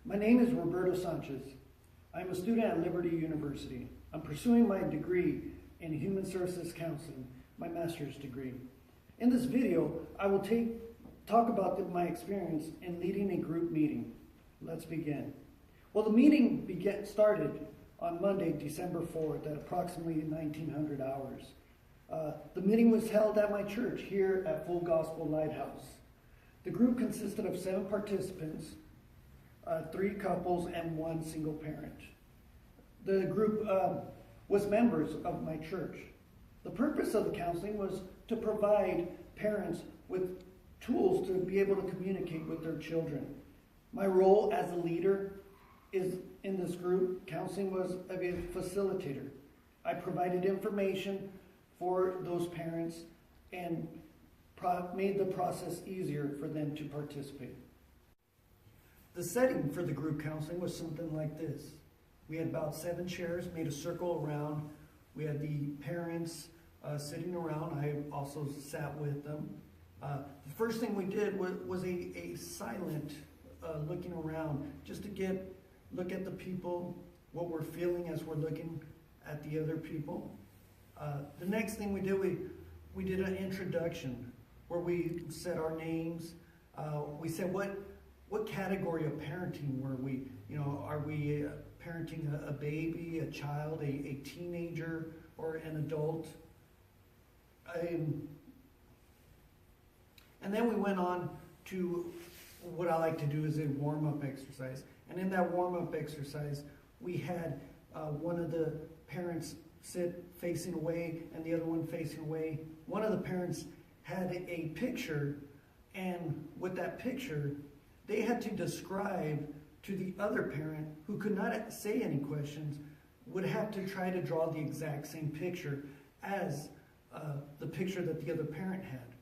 My name is Roberto Sanchez. I'm a student at Liberty University. I'm pursuing my degree in Human Services Counseling, my master's degree. In this video, I will talk about my experience in leading a group meeting. Let's begin. Well, the meeting started on Monday, December 4th at approximately 1900 hours. The meeting was held at my church here at Full Gospel Lighthouse. The group consisted of 7 participants, 3 couples, and 1 single parent. The group was members of my church. The purpose of the counseling was to provide parents with tools to be able to communicate with their children. My role as a leader in this group counseling was a facilitator. I provided information for those parents and made the process easier for them to participate. The setting for the group counseling was something like this. We had about 7 chairs, made a circle around. We had the parents sitting around. I also sat with them. The first thing we did was a silent looking around, just to look at the people, what we're feeling as we're looking at the other people. The next thing we did, we did an introduction where we said our names. We said what category of parenting were we? Are we parenting a baby, a child, a teenager, or an adult? And then we went on to what I like to do is a warm-up exercise. And in that warm-up exercise, we had one of the parents sit facing away and the other one facing away. One of the parents had a picture, and with that picture, they had to describe to the other parent, who could not say any questions, would have to try to draw the exact same picture as the picture that the other parent had.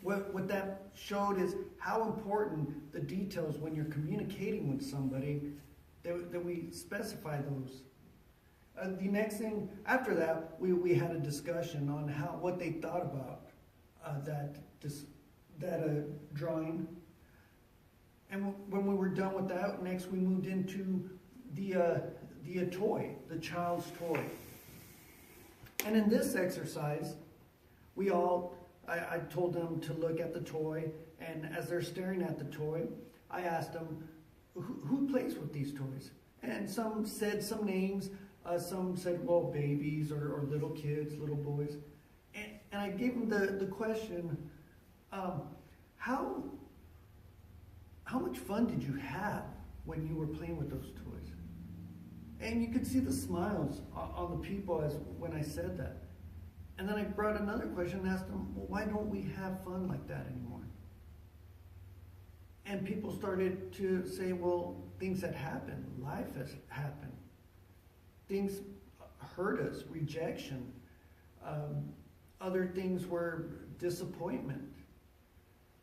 What that showed is how important the details when you're communicating with somebody, that we specify those. The next thing after that, we had a discussion on what they thought about that drawing. And when we were done with that, next we moved into the toy, the child's toy. And in this exercise, I told them to look at the toy, and as they're staring at the toy, I asked them, who plays with these toys? And some said some names, some said, well, babies or little kids, little boys. And I gave them the question, how much fun did you have when you were playing with those toys? And you could see the smiles on the people when I said that. And then I brought another question and asked them, well, why don't we have fun like that anymore? And people started to say, well, things had happened. Life has happened. Things hurt us, rejection. Other things were disappointment.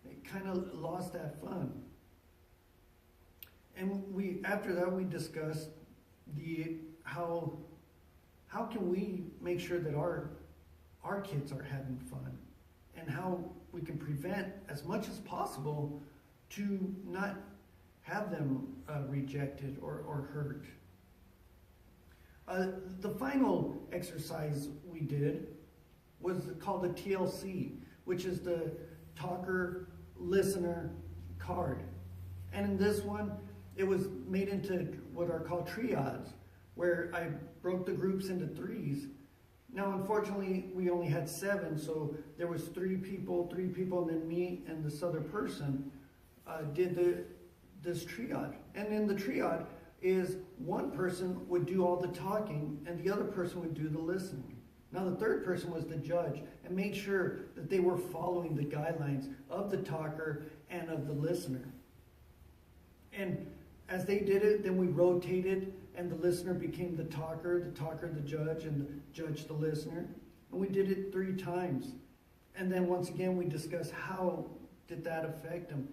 It kind of lost that fun. And after that, we discussed how can we make sure that our kids are having fun, and how we can prevent as much as possible to not have them rejected or hurt. The final exercise we did was called the TLC, which is the talker listener card. And in this one, it was made into what are called triads, where I broke the groups into 3s. Now, unfortunately, we only had 7, so there was 3 people, and then me and this other person did this triad. And in the triad is one person would do all the talking, and the other person would do the listening. Now, the third person was the judge, and made sure that they were following the guidelines of the talker and of the listener. And as they did it, then we rotated, and the listener became the talker the judge, and the judge the listener. And we did it 3 times. And then once again, we discussed how did that affect them.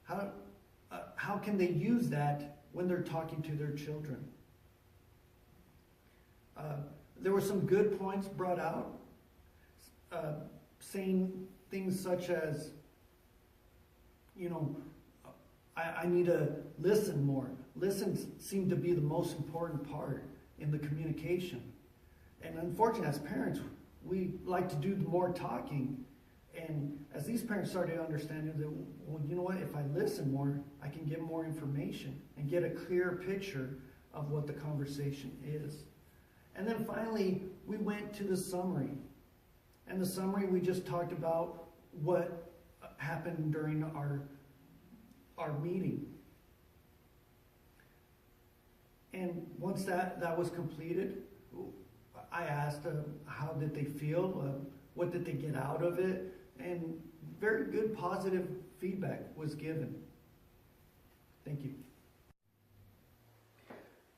How can they use that when they're talking to their children? There were some good points brought out, saying things such as, I need to listen more. Listen seemed to be the most important part in the communication. And unfortunately, as parents, we like to do more talking. And as these parents started understanding that, well, you know what, if I listen more, I can get more information and get a clear picture of what the conversation is. And then finally, we went to the summary. And the summary, we just talked about what happened during our meeting. And once that was completed, I asked how did they feel, what did they get out of it, and very good positive feedback was given. Thank you.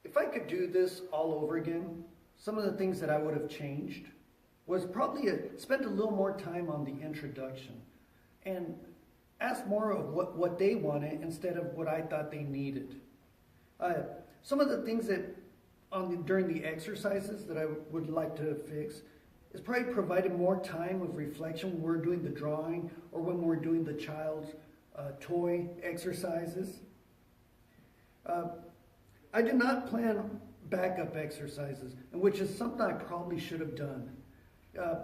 If I could do this all over again, some of the things that I would have changed was probably spend a little more time on the introduction and ask more of what they wanted instead of what I thought they needed. Some of the things that during the exercises that I would like to fix is probably provided more time of reflection when we're doing the drawing or when we're doing the child's toy exercises. I did not plan backup exercises, which is something I probably should have done.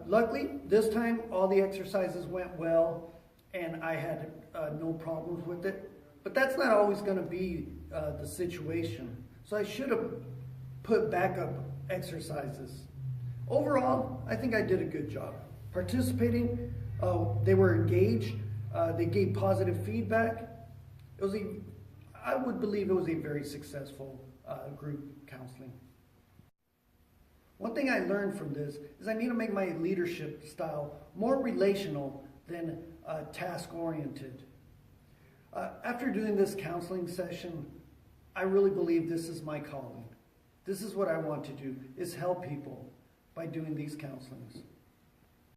Luckily, this time all the exercises went well and I had no problems with it. But that's not always going to be the situation. So I should have put backup exercises. Overall, I think I did a good job. Participating, they were engaged, they gave positive feedback. I would believe it was a very successful group counseling. One thing I learned from this is I need to make my leadership style more relational than task-oriented. After doing this counseling session, I really believe this is my calling. This is what I want to do, is help people by doing these counselings.